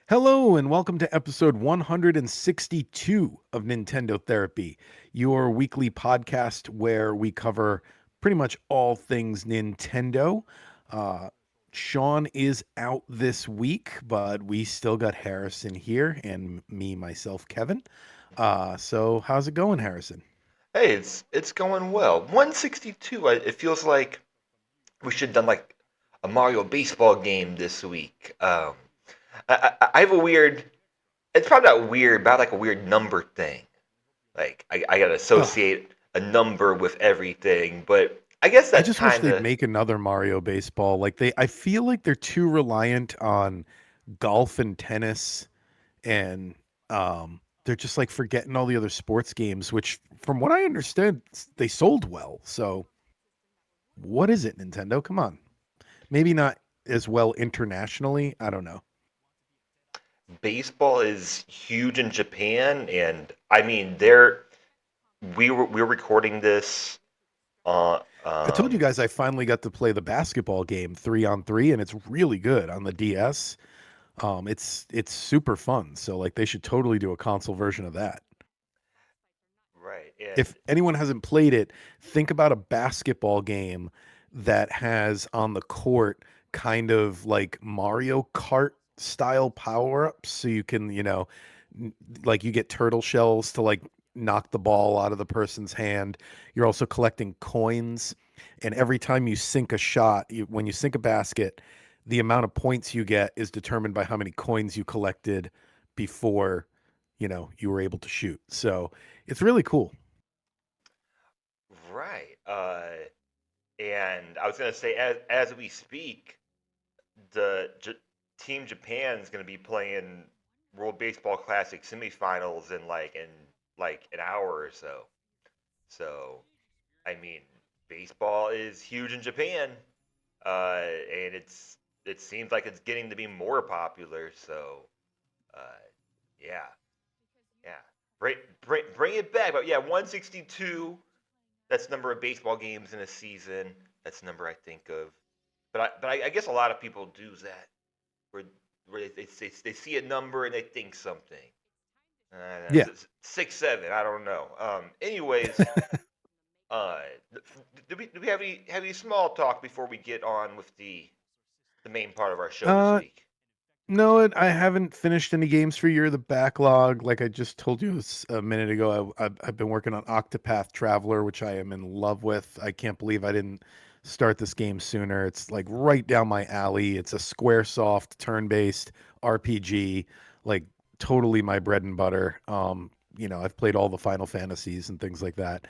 Hello, and welcome to episode 162 of Nintendo Therapy, your weekly podcast where we cover pretty much all things Nintendo. Uh, Sean is out this week, but we still got Harrison here and me, myself, Kevin. So how's it going, Harrison? Hey, it's going well. 162. It feels like we should have done like a Mario baseball game this week. I have a weird. It's probably not weird, but I have like a weird number thing. Like I gotta Ugh, associate a number with everything. But I guess I that's just wish kind they'd of make another Mario baseball. I feel like they're too reliant on golf and tennis and they're just like forgetting all the other sports games, which, from what I understand, they sold well. So, what is it, Nintendo? Come on, maybe not as well internationally. I don't know. baseball is huge in Japan, and I mean we're recording this on I told you guys I finally got to play the basketball game 3-on-3, and it's really good on the DS. It's super fun. So like they should totally do a console version of that. right, If and anyone hasn't played it, think about a basketball game that has on the court kind of like Mario Kart style power ups. So you can, like you get turtle shells to like knock the ball out of the person's hand. You're also collecting coins. And every time you sink a shot, when you sink a basket, the amount of points you get is determined by how many coins you collected before, you were able to shoot. So it's really cool. right. And I was gonna say, as we speak, the Team Japan is gonna be playing World Baseball Classic semifinals in like an hour or so. So, I mean, baseball is huge in Japan, and it seems like it's getting to be more popular. So, uh, yeah, yeah, bring it back. But yeah, 162. That's the number of baseball games in a season. That's the number I think of. But I guess a lot of people do that, where they see a number and they think something. Yeah. 6 7. I don't know. Anyways, uh, do we have any small talk before we get on with the main part of our show this Uh, week? no, I haven't finished any games for Year of the Backlog. Like I just told you a minute ago, I've been working on Octopath Traveler, which I am in love with. I can't believe I didn't start this game sooner. It's like right down my alley. It's a SquareSoft turn-based RPG, like totally my bread and butter. I've played all the Final Fantasies and things like that.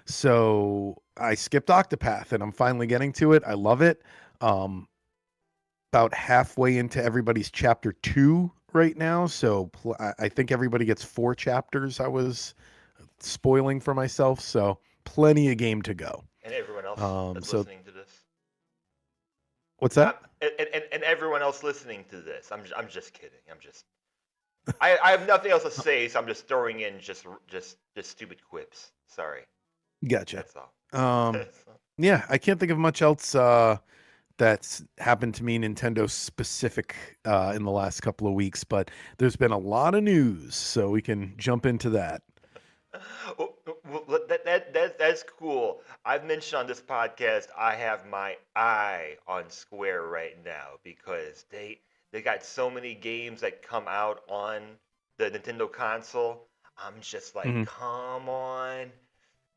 So I skipped Octopath and I'm finally getting to it. I love it. Um, about halfway into everybody's chapter 2 right now, so I think everybody gets 4 chapters. I was spoiling for myself, so plenty of game to go. And everyone else Um, that's so listening to this. what's that? And everyone else listening to this. I'm just kidding. I have nothing else to say, so I'm just throwing in just stupid quips. Sorry. Gotcha. That's all. Um, That's all. yeah, I can't think of much else that's happened to me Nintendo specific in the last couple of weeks, but there's been a lot of news, so we can jump into that. That's cool. I've mentioned on this podcast I have my eye on Square right now because they got so many games that come out on the Nintendo console. I'm just like, Hmm. come on,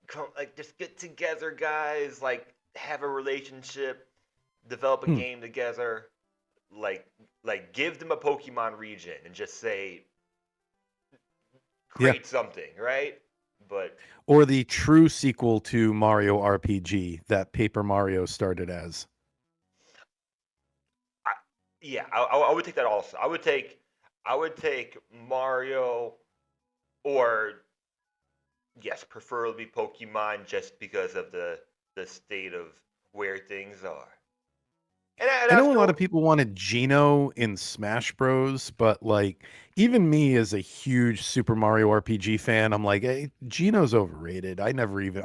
come like just get together, guys. Like have a relationship, develop a Hmm. game together. Like give them a Pokemon region and just say Yeah. create something, right? But Or the true sequel to Mario RPG that Paper Mario started as. I, yeah, I would take that also. I would take Mario or yes, preferably Pokemon just because of the state of where things are. And I know a after lot of people wanted Geno in Smash Bros, but like even me as a huge Super Mario RPG fan, I'm like, hey, Geno's overrated. I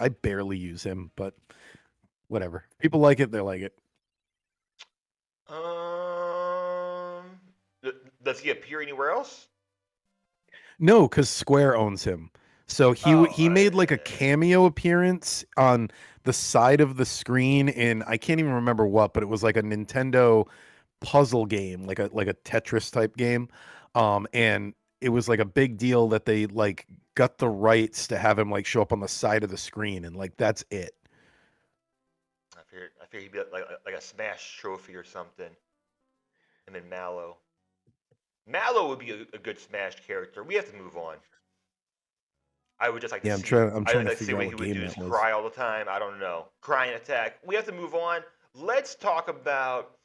barely use him, but whatever. People like it, they like it. um Does he appear anywhere else? No, because Square owns him. So Oh, he made like a cameo appearance on the side of the screen in I can't even remember what, but it was like a Nintendo puzzle game, like a Tetris type game. And it was like a big deal that they like got the rights to have him like show up on the side of the screen, and like that's it. I figured he'd be like a Smash trophy or something. Him and Mallow. Mallow would be a good Smash character. We have to move on. I would just like to Yeah, see. I'm I trying would to like to see figure out what he what would game do. that Just was. cry all the time. I don't know. Crying attack. We have to move on. Let's talk about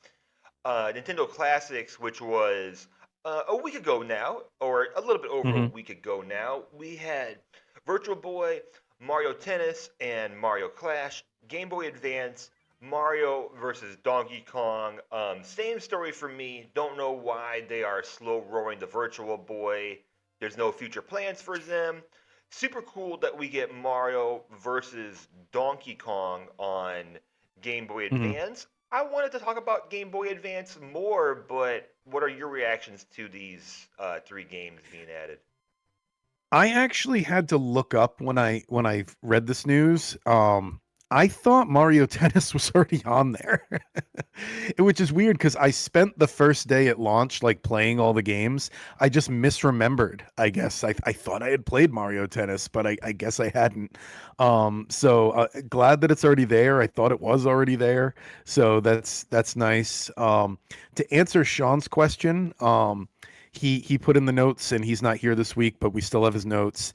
Nintendo Classics, which was a week ago now, or a little bit over a Hmm. week ago now. We had Virtual Boy, Mario Tennis, and Mario Clash. Game Boy Advance, Mario versus Donkey Kong. Same story for me. Don't know why they are slow rolling the Virtual Boy. There's no future plans for them. Super cool that we get Mario versus Donkey Kong on Game Boy Hmm. Advance. I wanted to talk about Game Boy Advance more, but what are your reactions to these three games being added? I actually had to look up when I read this news. I thought Mario Tennis was already on there, which is weird because I spent the first day at launch like playing all the games. I just misremembered. I guess I thought I had played Mario Tennis, but I guess I hadn't. So glad that it's already there. I thought it was already there, so that's nice. To answer Sean's question, he put in the notes and he's not here this week, but we still have his notes.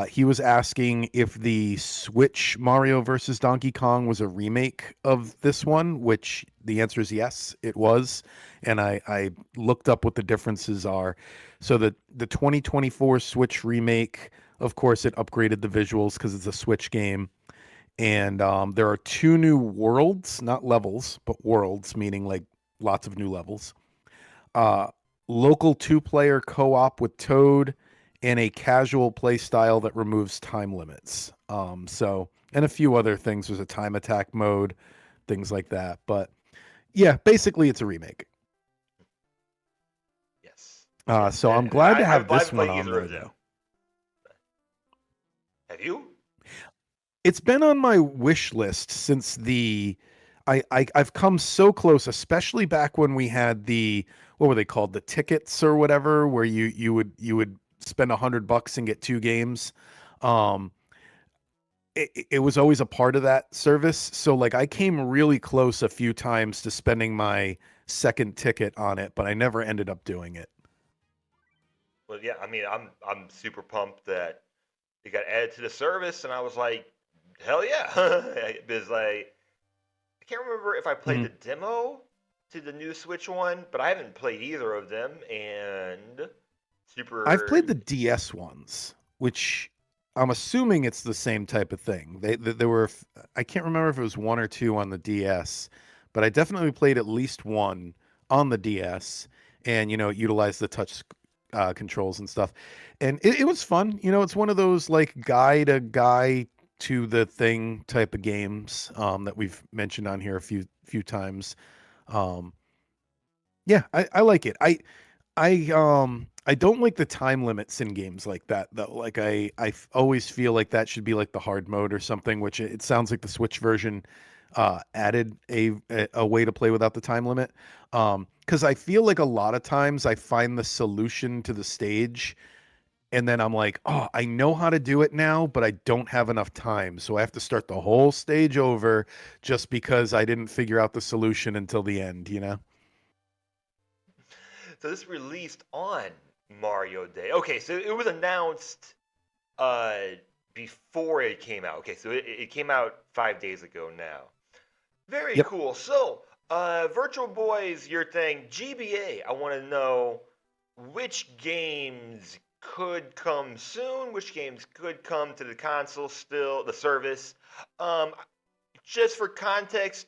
He was asking if the Switch Mario versus Donkey Kong was a remake of this one, which the answer is yes, it was. And I looked up what the differences are. So the 2024 Switch remake, of course, it upgraded the visuals because it's a Switch game. And there are two new worlds, not levels, but worlds, meaning like lots of new levels. uh, Local two-player co-op with Toad, and a casual play style that removes time limits. So and a few other things. There's a time attack mode, things like that. But yeah, basically it's a remake. Yes, yes. So I'm And glad to have I this haven't one played on either there of them. though. Have you? It's been on my wish list since I've come so close, especially back when we had the what were they called, the tickets or whatever, where you would spend $100 and get two games. Um, it was always a part of that service. So like I came really close a few times to spending my second ticket on it, but I never ended up doing it. Well, yeah. I mean, I'm super pumped that it got added to the service, and I was like, hell yeah! Because like I can't remember if I played Mhm. the demo to the new Switch one, but I haven't played either of them, and I've super. played the DS ones, which I'm assuming it's the same type of thing. There were I can't remember if it was one or two on the DS, but I definitely played at least one on the DS, and it utilized the touch controls and stuff, and it was fun. It's one of those like guy to guy to the thing type of games that we've mentioned on here a few times. Um, yeah, I like it. I don't like the time limits in games like that though. Like always feel like that should be like the hard mode or something, which it sounds like the Switch version added a way to play without the time limit. Because I feel like a lot of times I find the solution to the stage and then I'm like, oh, I know how to do it now, but I don't have enough time. So I have to start the whole stage over just because I didn't figure out the solution until the end, you know? So this released on Mario Day. Okay, so it was announced uh, before it came out. Okay, so it came out 5 days ago now. Very Yep. cool. So, Virtual Boy's your thing. GBA, I want to know which games could come soon, which games could come to the console still, the service. Um, just for context,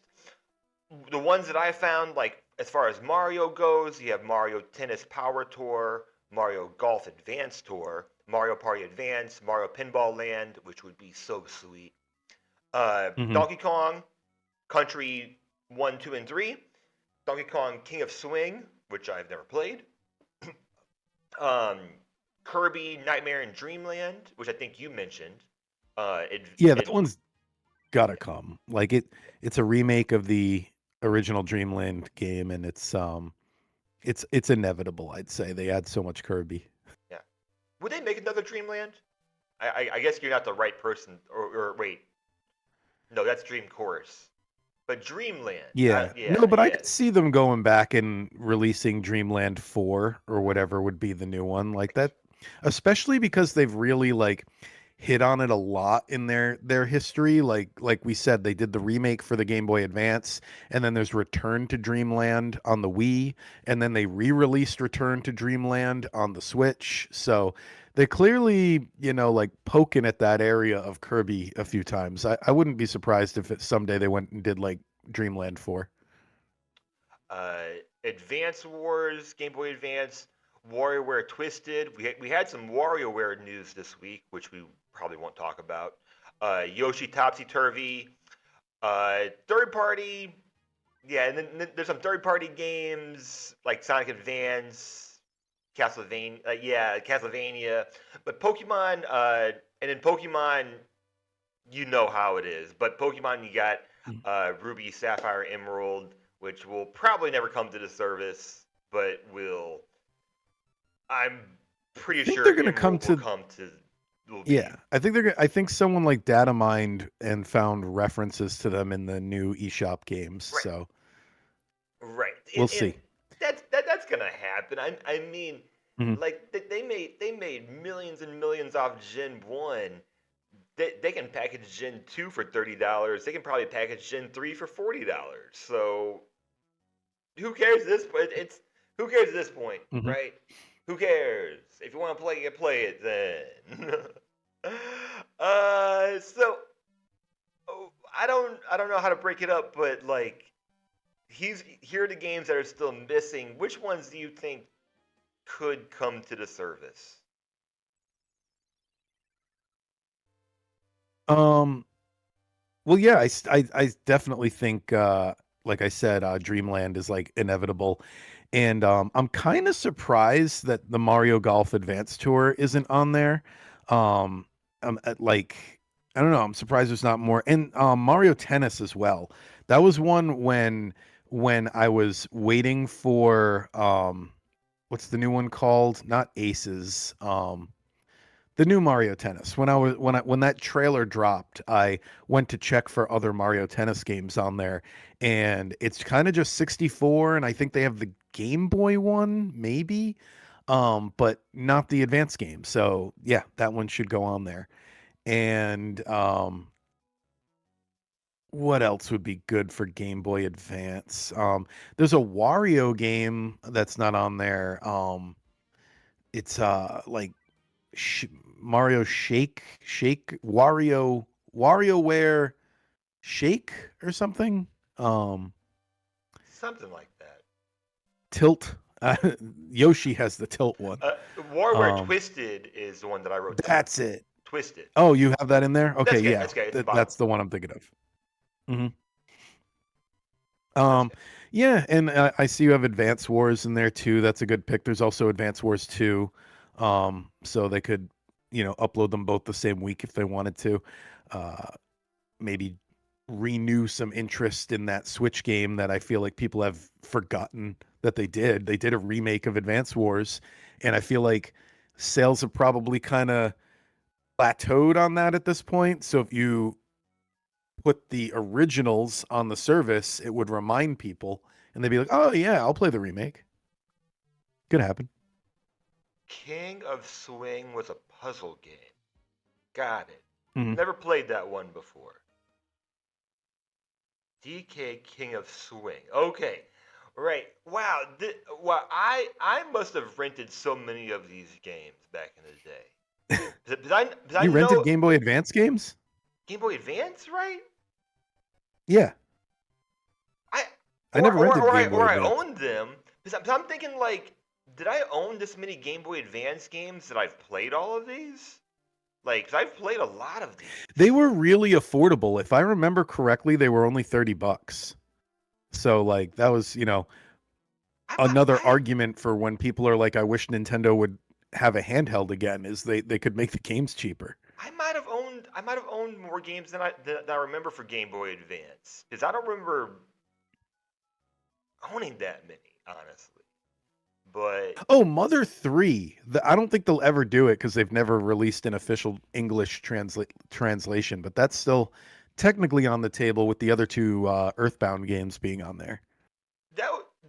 the ones that I found, like as far as Mario goes, you have Mario Tennis Power Tour, Mario Golf Advance Tour, Mario Party Advance, Mario Pinball Land, which would be so sweet. Hmm. Donkey Kong, Country 1, 2, and 3, Donkey Kong King of Swing, which I've never played, Um, Kirby Nightmare in Dreamland, which I think you mentioned. Yeah, It, that one's gotta come. Like it's a remake of the original Dreamland game, and it's inevitable. I'd say they add so much Kirby. yeah. Would they make another Dreamland? I guess you're not the right person. Or wait, no, that's Dream Course. But Dreamland, Yeah. yeah, No, but I yeah, could see them going back and releasing Dreamland 4 or whatever would be the new one like that, especially because they've really like hit on it a lot in their history. Like we said, they did the remake for the Game Boy Advance, and then there's Return to Dreamland on the Wii, and then they re-released Return to Dreamland on the Switch. So they clearly, like poking at that area of Kirby a few times. I wouldn't be surprised if someday they went and did like Dreamland 4. uh, Advance Wars, Game Boy Advance, WarioWare Twisted. We had some WarioWare news this week, which we probably won't talk about. Yoshi Topsy Turvy, third party. Yeah, and then there's some third party games like Sonic Advance, Castlevania. Yeah, Castlevania. But Pokemon, and in Pokemon, you know how it is. But Pokemon, you got Ruby, Sapphire, Emerald, which will probably never come to the service, but will. I'm I pretty think they're sure gonna come Emerald will to come to. Will Yeah, be I think I think someone like Data mined and found references to them in the new eShop games. right, So right, we'll and see. that's gonna happen. I mean, Mhm. like they made millions and millions off Gen 1. They can package Gen 2 for $30. They can probably package Gen 3 for $40. So who cares at this point? It's who cares at this point, Mhm. right? Who cares? If you want to play it, play it then. So oh, I don't know how to break it up, but like here are the games that are still missing. Which ones do you think could come to the service? Um. Well, yeah, I definitely think, like I said, Dreamland is like inevitable, and I'm kind of surprised that the Mario Golf Advance Tour isn't on there. Um, like I don't know, I'm surprised there's not more, and Mario Tennis as well. That was one when I was waiting for what's the new one called? Not Aces. The new Mario Tennis. When that trailer dropped, I went to check for other Mario Tennis games on there, and it's kind of just 64, and I think they have the Game Boy one, maybe, but not the advanced game. So yeah, that one should go on there. And what else would be good for Game Boy Advance? There's a Wario game that's not on there. It's like Sh- Mario WarioWare Shake or something. Um, Something like that. Tilt. Yoshi has the Tilt one. WarioWare Um, Twisted is the one that I wrote down. that's it. Twisted. Oh, you have that in there? Okay, That's good. yeah, That's good. It's the bottom. that's the one I'm thinking of. hmm That's Um, good. yeah, and I see you have Advance Wars in there too. That's a good pick. There's also Advance Wars 2. So they could, upload them both the same week if they wanted to. Uh, Maybe renew some interest in that Switch game that I feel like people have forgotten that they did. They did a remake of Advance Wars, and I feel like sales have probably kind of plateaued on that at this point. So if you put the originals on the service, it would remind people, and they'd be like, "Oh yeah, I'll play the remake." Could happen. King of Swing was a puzzle game. Got it. hmm Never played that one before. DK King of Swing. Okay. Right. Wow. Wow. I must have rented so many of these games back in the day. Did I You rented know Game Boy Advance games? Game Boy Advance, right? Yeah, I I never rented Game Boy or I Advance. owned them because I'm thinking like, did I own this many Game Boy Advance games that I've played all of these? Like, 'cause I've played a lot of They these. were really affordable. If I remember correctly, they were only $30. So like that was, another I argument for when people are like, I wish Nintendo would have a handheld again, is they could make the games cheaper. I might have owned more games than I remember for Game Boy Advance because I don't remember owning that many, honestly. But Oh, Mother 3. I don't think they'll ever do it because they've never released an official English translation, but that's still technically on the table with the other two Earthbound games being on there.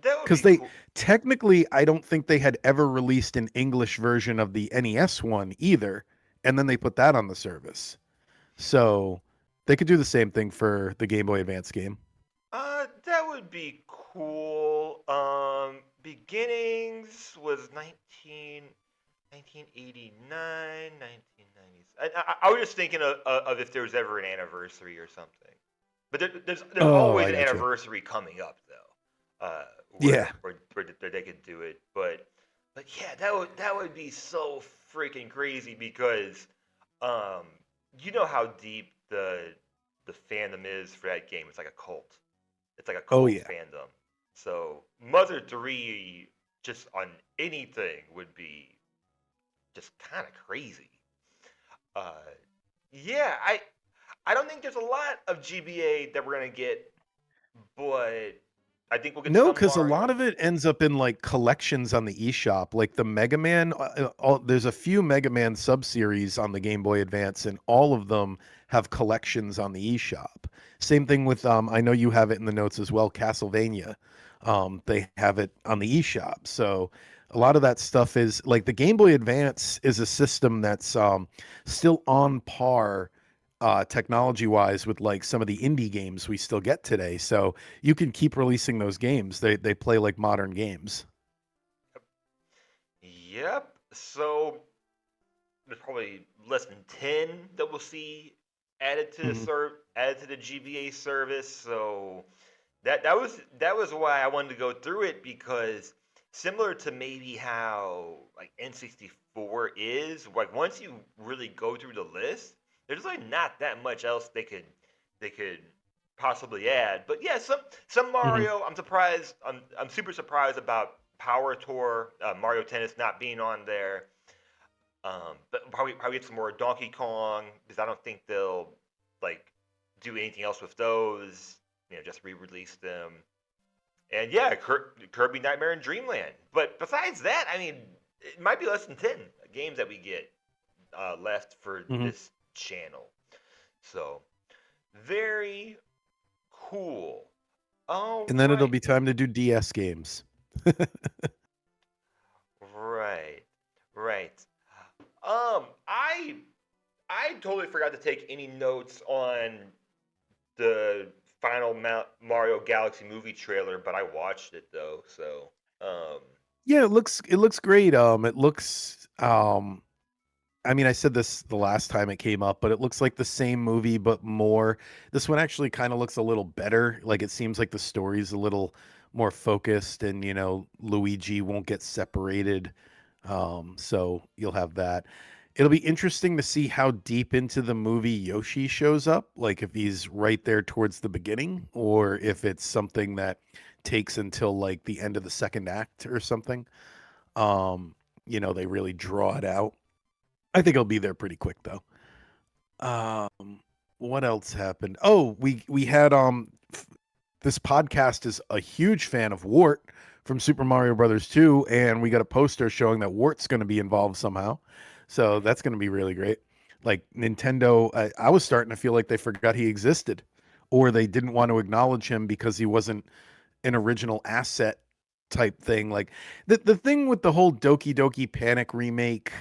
that would Because be they cool. technically, I don't think they had ever released an English version of the NES one either, and then they put that on the service. So they could do the same thing for the Game Boy Advance game. That would be cool. Beginnings was 1989, 1990s. I was just thinking of if there was ever an anniversary or something. But there's Oh, always I an got you. anniversary coming up though, Yeah. where they could do it. But yeah, that would be so freaking crazy because um you know how deep the fandom is for that game. It's like a cult. It's like a Oh, cult yeah. fandom. So Mother 3 just on anything would be just kind of crazy. Uh, yeah, I don't think there's a lot of GBA that we're gonna get, but I think we'll get No, some because a lot Mario. of it ends up in like collections on the eShop. Like the Mega Man, there's a few Mega Man sub-series on the Game Boy Advance, and all of them have collections on the eShop. Same thing with, I know you have it in the notes as well, Castlevania. They have it on the eShop. So a lot of that stuff is like the Game Boy Advance is a system that's still on par technology wise with like some of the indie games we still get today. So you can keep releasing those games. They play like modern games. Yep. So there's probably less than 10 that we'll see Hmm. added to the GBA service. So that was why I wanted to go through it because similar to maybe how like N64 is, like once you really go through the list, there's really not that much else they could possibly add. But yeah, some Hmm. Mario. I'm surprised. I'm super surprised about Power Tour, Mario Tennis not being on there. But probably get some more Donkey Kong because I don't think they'll like do anything else with those. You know, just re-release them. And yeah, Kirby Nightmare and Dreamland. But besides that, I mean, it might be less than 10 games that we get left for Hmm. this channel. So very cool. All And then it'll right, be time to do DS games. right, right. I totally forgot to take any notes on the final Mario Galaxy movie trailer, but I watched it though. So, um, Yeah, it looks great. It looks I mean, I said this the last time it came up, but it looks like the same movie, but more. This one actually kind of looks a little better. Like it seems like the story's a little more focused, and Luigi won't get separated. So you'll have that. It'll be interesting to see how deep into the movie Yoshi shows up. Like if he's right there towards the beginning, or if it's something that takes until like the end of the second act or something. Um, they really draw it out. I think I'll be there pretty quick though. What else happened? Oh, we had this podcast is a huge fan of Wart from Super Mario Brothers 2, and we got a poster showing that Wart's going to be involved somehow. So that's going to be really great. Like Nintendo, I was starting to feel like they forgot he existed, or they didn't want to acknowledge him because he wasn't an original asset type thing. Like the thing with the whole Doki Doki Panic remake,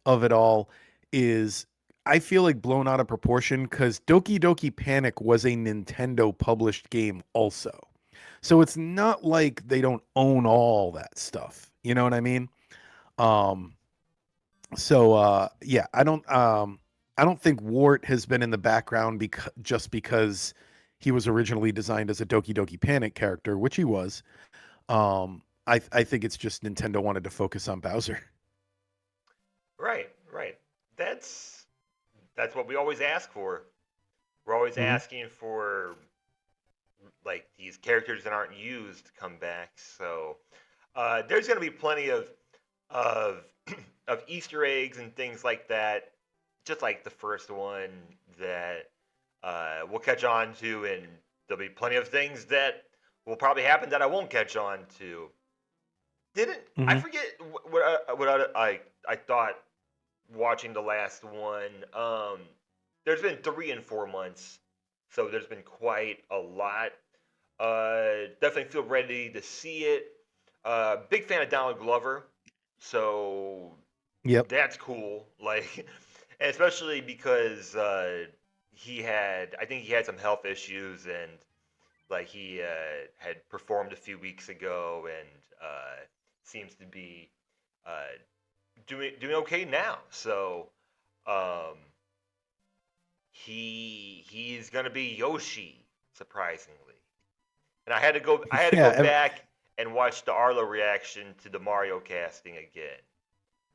of it all is I feel like blown out of proportion because Doki Doki Panic was a Nintendo published game also. So it's not like they don't own all that stuff. You know what I mean? Um yeah, I don't think Wart has been in the background just because he was originally designed as a Doki Doki Panic character, which he was. I think it's just Nintendo wanted to focus on Bowser. right, right. That's that's what we always ask for. We're always Hmm. asking for like these characters that aren't used come back. So there's going to be plenty of of Easter eggs and things like that, just like the first one that we'll catch on to, and there'll be plenty of things that will probably happen that I won't catch on to. Didn't I Hmm. forget what I thought watching the last one? There's been 3 and 4 months, so there's been quite a lot. Definitely feel ready to see it. Big fan of Donald Glover, so Yep. that's cool. Like, and especially because I think he had some health issues, and like he had performed a few weeks ago, and seems to be uh, doing okay now. So um, he's gonna be Yoshi, surprisingly. And I had to Yeah. go back and watch the Arlo reaction to the Mario casting again,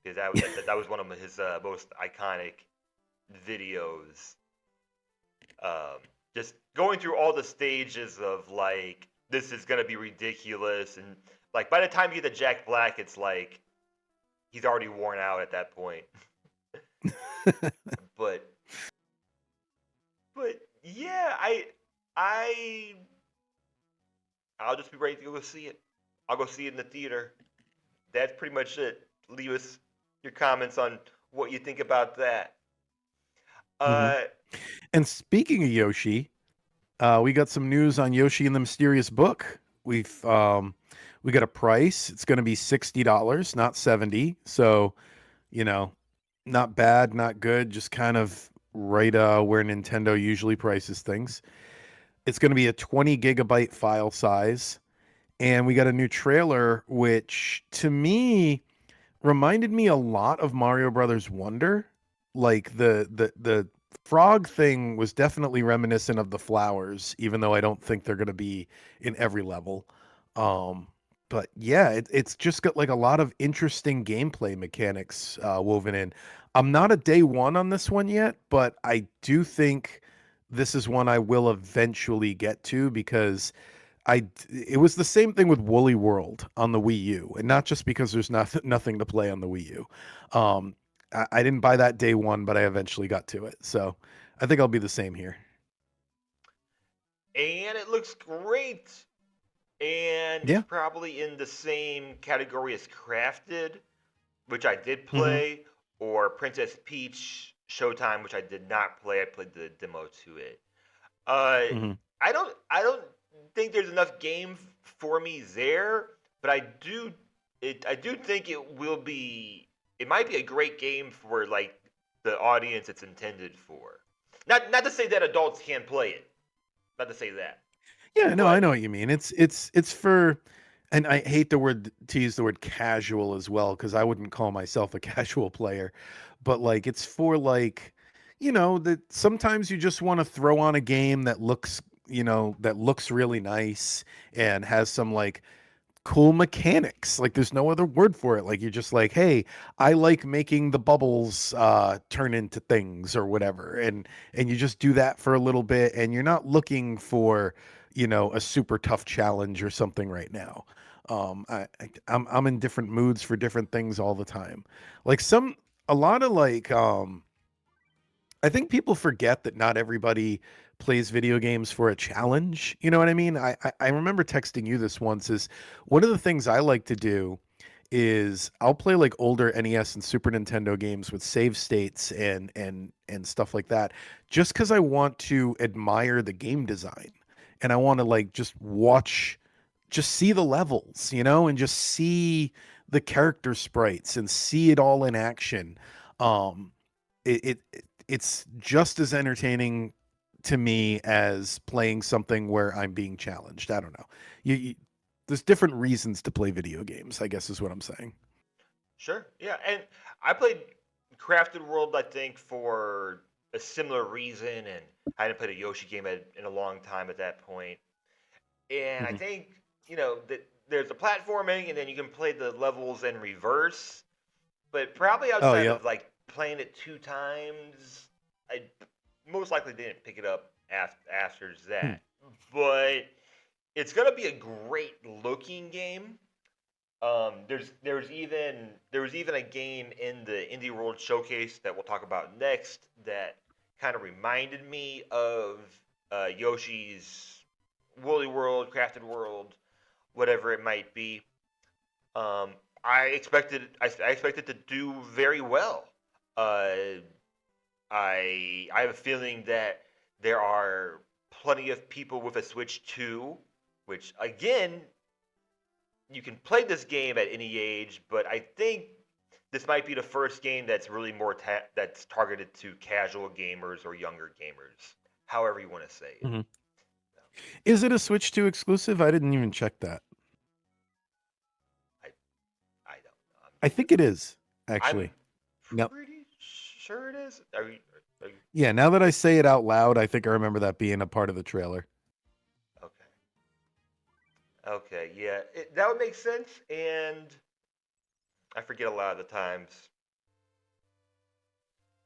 because that was one of his most iconic videos. Um, just going through all the stages of like this is gonna be ridiculous, and like by the time you get to Jack Black, it's like he's already worn out at that point. But yeah, I I'll just be ready to go see it. I'll go see it in the theater. That's pretty much it. Leave us your comments on what you think about that. Hmm. Uh, And speaking of Yoshi, we got some news on Yoshi and the Mysterious Book. We got a price. It's going to be $60, not 70. So, you know, not bad, not good, just kind of right where Nintendo usually prices things. It's going to be a 20 gigabyte file size, and we got a new trailer which to me reminded me a lot of Mario Brothers Wonder. Like the frog thing was definitely reminiscent of the flowers, even though I don't think they're going to be in every level. Um, but yeah, it's just got like a lot of interesting gameplay mechanics woven in. I'm not a day one on this one yet, but I do think this is one I will eventually get to because it was the same thing with Woolly World on the Wii U, and not just because there's nothing to play on the Wii U. I didn't buy that day one, but I eventually got to it. So I think I'll be the same here. and it looks great. And it's Yeah. probably in the same category as Crafted, which I did Hmm. play, or Princess Peach Showtime, which I did not play. I played the demo to it. Uh, Hmm. I don't think there's enough game for me there, but I do think it will be. It might be a great game for like the audience it's intended for. Not to say that adults can't play it. Not to say that, Yeah, no, I but know what you mean. It's for, and I hate the word to use the word casual as well because I wouldn't call myself a casual player, but like it's for like, that sometimes you just want to throw on a game that looks, that looks really nice and has some like cool mechanics. Like there's no other word for it. Like you're just like, hey, I like making the bubbles turn into things or whatever. And you just do that for a little bit and you're not looking for, a super tough challenge or something right now. I'm in different moods for different things all the time. Like a lot of like I think people forget that not everybody plays video games for a challenge. You know what I mean? I remember texting you this once. Is one of the things I like to do is I'll play like older NES and Super Nintendo games with save states and stuff like that, just because I want to admire the game design and I want to like just see the levels, and just see the character sprites and see it all in action. Um, it's just as entertaining to me as playing something where I'm being challenged. I don't know. There's different reasons to play video games, I guess is what I'm saying. sure, yeah. And I played Crafted World, I think, for a similar reason, and I hadn't played a Yoshi game in a long time at that point. And I Hmm. think that there's a platforming, and then you can play the levels in reverse. But probably Oh, outside yep. of like playing it 2 times, I most likely didn't pick it up after Hmm. that. But it's gonna be a great looking game. There was even a game in the Indie World Showcase that we'll talk about next that kind of reminded me of Yoshi's Woolly World, Crafted World, whatever it might be. Um, I expected to do very well. Uh, I have a feeling that there are plenty of people with a Switch 2, which again you can play this game at any age, but I think this might be the first game that's really that's targeted to casual gamers or younger gamers, however you want to say it. Mhm. Is it a Switch 2 exclusive? I didn't even check that. I I don't know. I think it is, actually. I'm Yep. pretty sure it is. Are you Yeah, now that I say it out loud, I think I remember that being a part of the trailer. okay? Okay, yeah, that would make sense. And I forget a lot of the times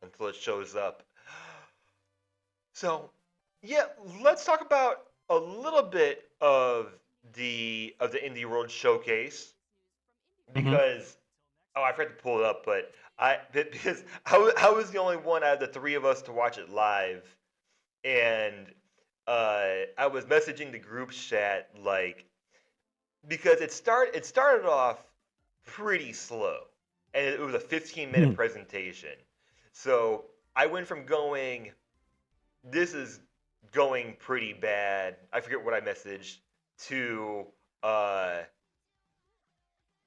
until it shows up. So, yeah, let's talk about a little bit of the Indie World Showcase Hmm. because I forgot to pull it up, but because I was the only one out of the three of us to watch it live, and I was messaging the group chat like because it started off pretty slow, and it was a 15-minute presentation, so I went from going this is going pretty bad. I forget what I messaged to uh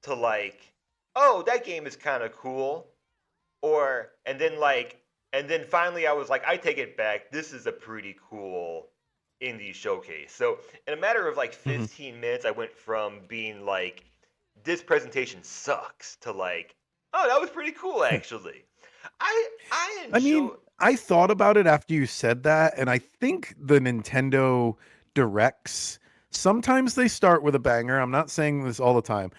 like, oh, that game is kind of cool, or and then finally I was like, I take it back. This is a pretty cool indie showcase. So in a matter of like Hmm. 15 minutes, I went from being like, this presentation sucks to like, oh, that was pretty cool actually. I I mean, enjoy. I thought about it after you said that, and I think the Nintendo Directs, sometimes they start with a banger. I'm not saying this all the time,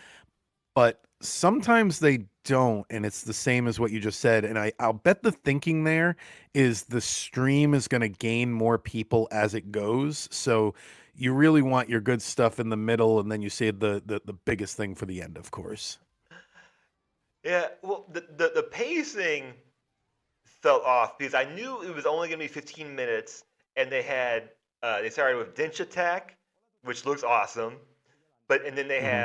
but sometimes they don't, and it's the same as what you just said. And I'll bet the thinking there is the stream is going to gain more people as it goes. So you really want your good stuff in the middle, and then you save the biggest thing for the end, of course. Yeah, well, the pacing fell off because I knew it was only going to be 15 minutes, and they started with Dench Attack, which looks awesome, but Hmm.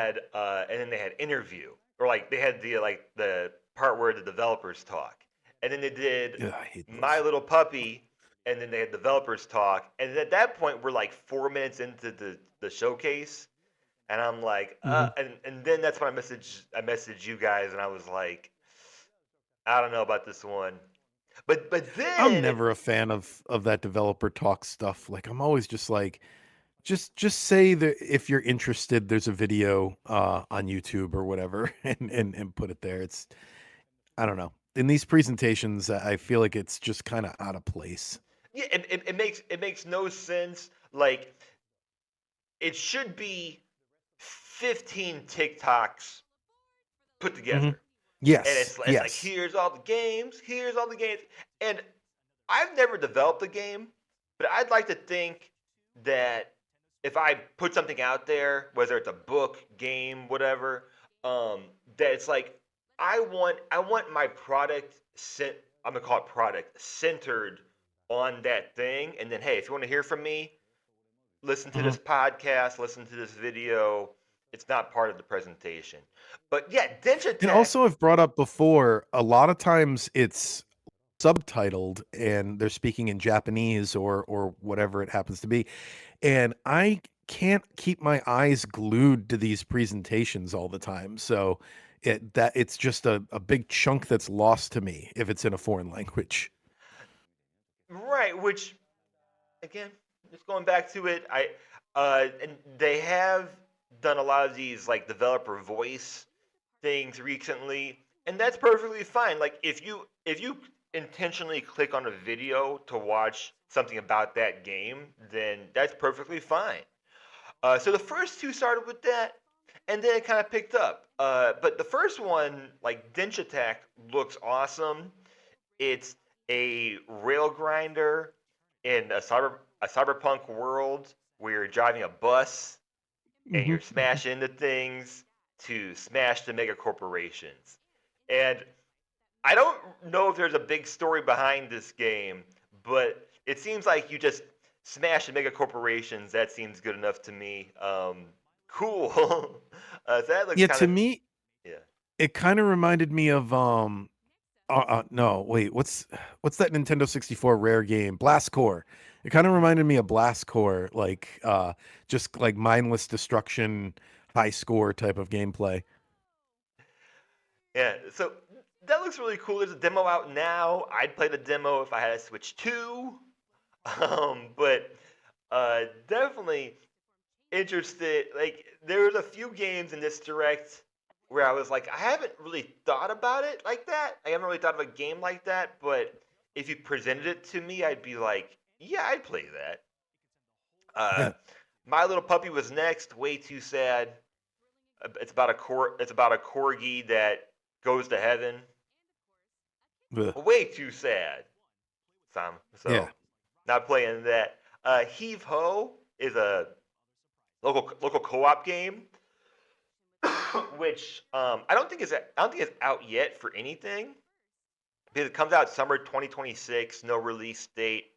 and then they had interview, or like they had the part where the developers talk, and then they did Yeah, I hate My those. Little Puppy, and then they had developers talk, and at that point we're like 4 minutes into the showcase, and I'm like, Hmm. and then that's when I messaged you guys, and I was like, I don't know about this one. But I'm then never a fan of that developer talk stuff. Like I'm always just like, just say that if you're interested, there's a video on YouTube or whatever, and put it there. It's I don't know. In these presentations, I feel like it's just kind of out of place. yeah, it makes no sense. Like it should be 15 TikToks put Hmm. together, and Yes, it's like yes. here's all the games, and I've never developed a game, but I'd like to think that if I put something out there, whether it's a book, game, whatever, um, that it's like I want my product I'm gonna call it product centered on that thing, and then hey, if you want to hear from me, listen to Hmm. this podcast, listen to this video. It's not part of the presentation, but yeah, Dench And Attack. also, I've brought up before, a lot of times it's subtitled and they're speaking in Japanese or whatever it happens to be. And I can't keep my eyes glued to these presentations all the time. So it's just a big chunk that's lost to me if it's in a foreign language. Right, which again, just going back to it, and they have done a lot of these like developer voice things recently, and that's perfectly fine. Like if you intentionally click on a video to watch something about that game, then that's perfectly fine. So the first two started with that, and then it kind of picked up. But the first one, like Dench Attack, looks awesome. It's a rail grinder in a cyberpunk world where you're driving a bus. and Hmm. you're smashing into things to smash the mega corporations. And I don't know if there's a big story behind this game, but it seems like you just smash the mega corporations. That seems good enough to me. Cool. So that looks Yeah, kind to of, me, yeah. it kind of reminded me of no, wait, what's that Nintendo 64 rare game? Blast Core. It kind of reminded me of Blast Core, like just like mindless destruction, high score type of gameplay. Yeah, so that looks really cool. There's a demo out now. I'd play the demo if I had a Switch 2. But definitely interested. Like, there was a few games in this direct where I was like, I haven't really thought about it like that. I haven't really thought of a game like that. But if you presented it to me, I'd be like, yeah, I'd play that. Uh, My Little Puppy was next. Way too sad. It's about a It's about a corgi that goes to heaven. Ugh. Way too sad. Sam. Yeah. So not playing that. Heave Ho is a local co-op game, which I don't think it's out yet for anything because it comes out summer 2026, no release date,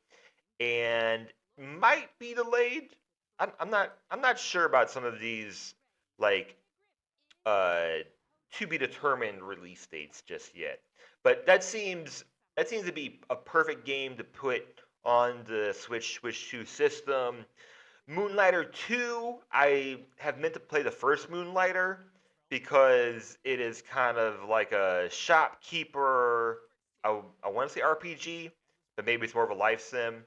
and might be delayed. I'm not sure about some of these like uh, to be determined release dates just yet. But that seems to be a perfect game to put on the Switch 2 system. Moonlighter 2, I have meant to play the first Moonlighter because it is kind of like a shopkeeper. I want to say RPG, but maybe it's more of a life sim.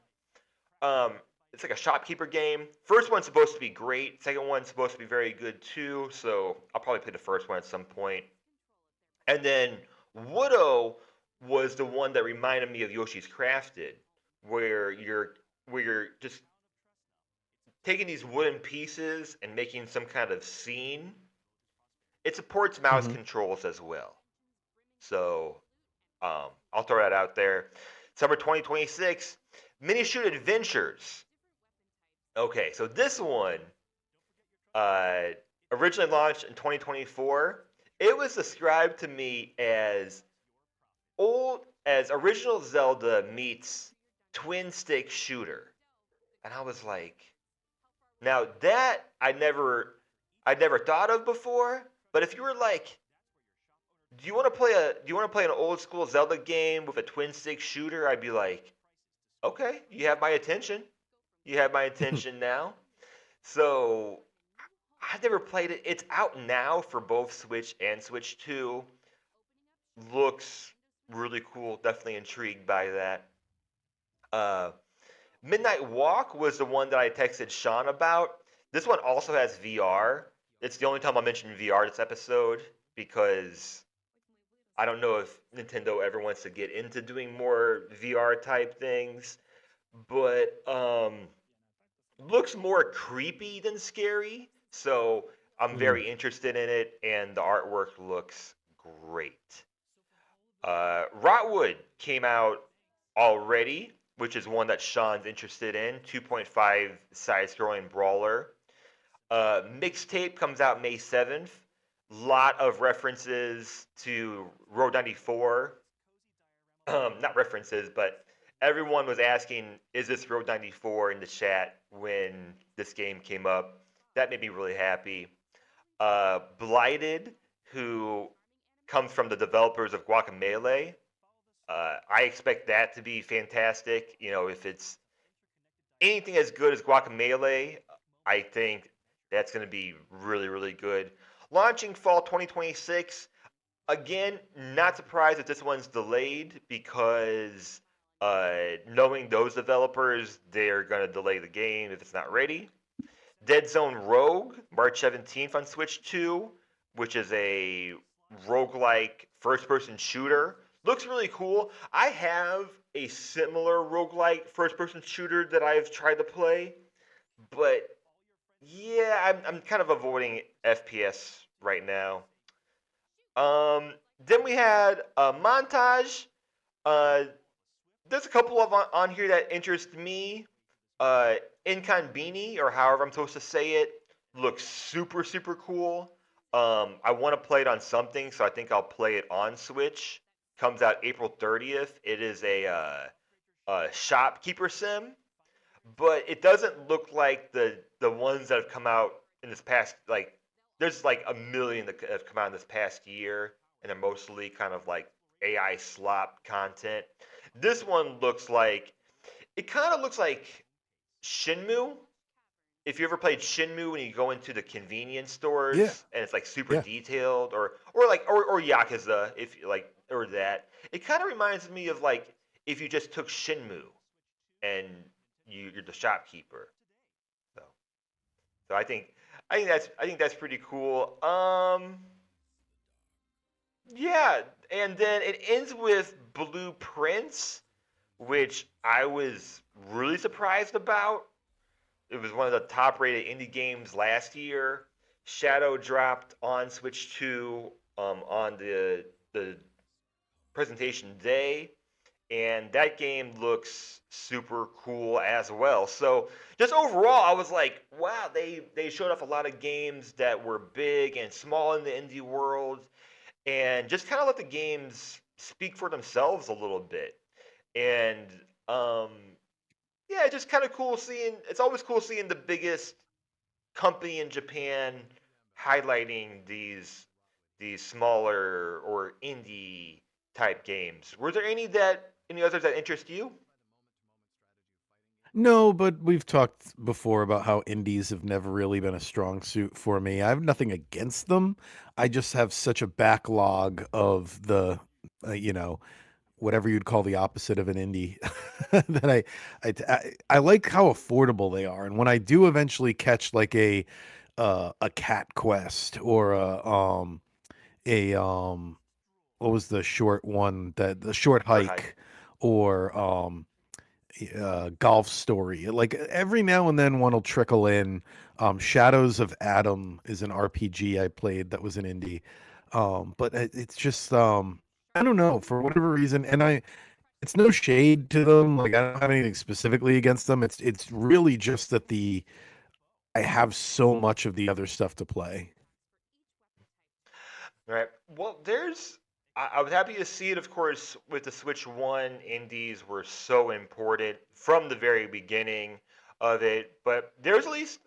Um, it's like a shopkeeper game. First one's supposed to be great. Second one's supposed to be very good too. So I'll probably play the first one at some point. And then Woodo was the one that reminded me of Yoshi's Crafted, where you're just taking these wooden pieces and making some kind of scene. It supports mouse Hmm. controls as well. So I'll throw that out there. Summer 2026, Mini Shoot Adventures. Okay, so this one uh, originally launched in 2024. It was described to me as original Zelda meets twin stick shooter, and I was like, now that I'd never thought of before. But if you were like, do you want to play an old school Zelda game with a twin stick shooter? I'd be like, okay, you have my attention. You have my attention now. So I've never played it. It's out now for both Switch and Switch 2. Looks really cool. Definitely intrigued by that. Uh, Midnight Walk was the one that I texted Sean about. This one also has VR. It's the only time I mentioned VR this episode because I don't know if Nintendo ever wants to get into doing more VR type things, but looks more creepy than scary. So I'm Mm. very interested in it, and the artwork looks great. Rotwood came out already, which is one that Sean's interested in. 2.5 side-scrolling brawler. Mixtape comes out May 7th. Lot of references to Road 94. Not references, but everyone was asking, is this Road 94 in the chat when this game came up. That made me really happy. Blighted, who comes from the developers of Guacamelee. I expect that to be fantastic. You know, if it's anything as good as Guacamelee, I think that's going to be really, really good. Launching fall 2026. Again, not surprised that this one's delayed because knowing those developers, they're going to delay the game if it's not ready. Dead Zone Rogue, March 17th on Switch 2, which is a roguelike first person shooter. Looks really cool. I have a similar roguelike first person shooter that I've tried to play, but yeah, I'm kind of avoiding FPS right now. Then we had a montage. Uh, there's a couple of on here that interest me. Uh, Inconbini, or however I'm supposed to say it. looks super super cool. I want to play it on something, so I think I'll play it on Switch. Comes out April 30th. It is a shopkeeper sim, but it doesn't look like the ones that have come out in this past like. There's like a million that have come out in this past year, and they're mostly kind of like AI slop content. This one looks like it kind of looks like Shinmu. If you ever played Shinmu when you go into the convenience Yeah, stores and it's like super yeah. detailed, or Yakuza, if you like, or that, it kind of reminds me of like if you just took Shinmu and you're the shopkeeper. So so I think that's pretty cool. Yeah, and then it ends with Blueprints, which I was really surprised about. It was one of the top rated indie games last year. Shadow dropped on Switch 2 on the presentation day, and that game looks super cool as well. So just overall, I was like, wow, they showed off a lot of games that were big and small in the indie world, and just kind of let the games speak for themselves a little bit. And um, yeah, just kind of cool seeing. It's always cool seeing the biggest company in Japan highlighting these smaller or indie type games. Were there any others that interest you? No, but we've talked before about how indies have never really been a strong suit for me. I have nothing against them. I just have such a backlog of the, you know, whatever you'd call the opposite of an indie that I like how affordable they are. And when I do eventually catch like a Cat Quest or a what was the short one, that the short Short hike. hike, or golf story. Like every now and then one will trickle in. Shadows of Adam is an RPG I played that was an indie. But it's just I don't know, for whatever reason, and I it's no shade to them. Like I don't have anything specifically against them. It's really just that the I have so much of the other stuff to play. All right. Well, I was happy to see it, of course, with the Switch One. Indies were so important from the very beginning of it, but there's at least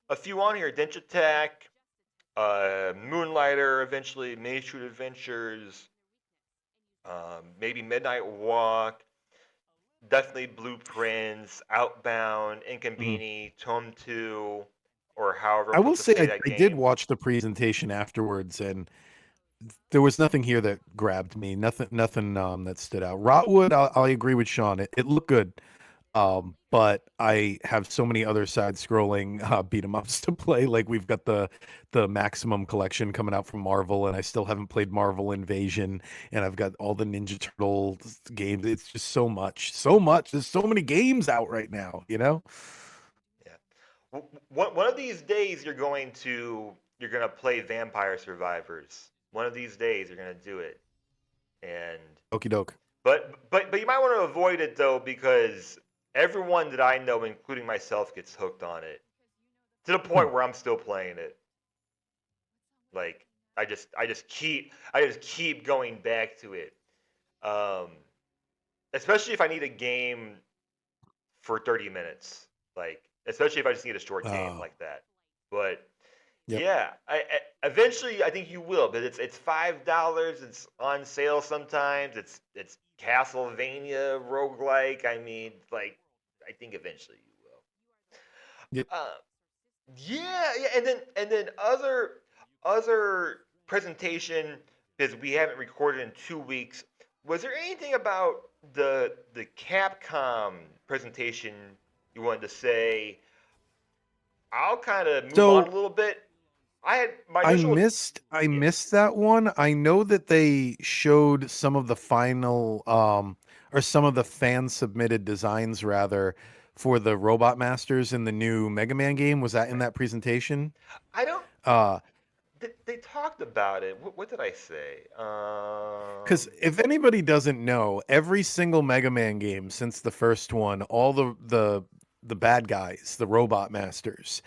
a few on here. Denture Attack, Moonlighter, eventually Main Street Adventures, maybe Midnight Walk, definitely Blueprints, Outbound, Mhm. Inconveni, Tome 2, or however I'm I will supposed to say say that I did game. watch the presentation afterwards, and there was nothing here that grabbed me. Nothing that stood out. Rotwood, I agree with Sean. It looked good. But I have so many other side scrolling beat 'em ups to play. Like we've got the Maximum collection coming out from Marvel, and I still haven't played Marvel Invasion, and I've got all the Ninja Turtles games. It's just so much, so much. There's so many games out right now, you know? Yeah. One of these days you're gonna play Vampire Survivors. One of these days you're gonna do it, and Okie doke. but you might want to avoid it though because everyone that I know, including myself, gets hooked on it to the Hmm. point where I'm still playing it. Like I just keep going back to it. Um, Especially if I need a game for 30 minutes. Like, especially if I just need a short game Uh, like that. But yep. yeah, eventually I think you will. But it's $5. It's on sale sometimes. It's Castlevania roguelike. I mean, like, I think eventually you will. Yep. Uh, yeah, yeah, and then other presentation because we haven't recorded in 2 weeks. Was there anything about the Capcom presentation you wanted to say? I'll kind of move on So a little bit. I had my I initial missed I yeah. missed that one. I know that they showed some of the final or some of the fan submitted designs rather for the Robot Masters in the new Mega Man game. Was that in Right. that presentation? I don't. Uh They talked about it. What did I say? Because if anybody doesn't know, every single Mega Man game since the first one, all the the bad guys, the robot masters.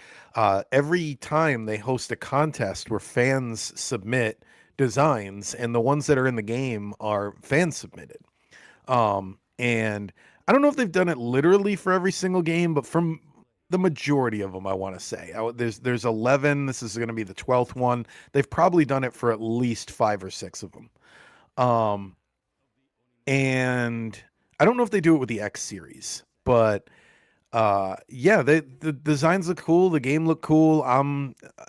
Every time they host a contest where fans submit designs, and the ones that are in the game are fan submitted. And I don't know if they've done it literally for every single game, but from the majority of them, I want to say there's 11. This is going to be the 12th one. They've probably done it for at least 5 or 6 of them. Um, and I don't know if they do it with the X series, but yeah, the designs look cool, the game looked cool.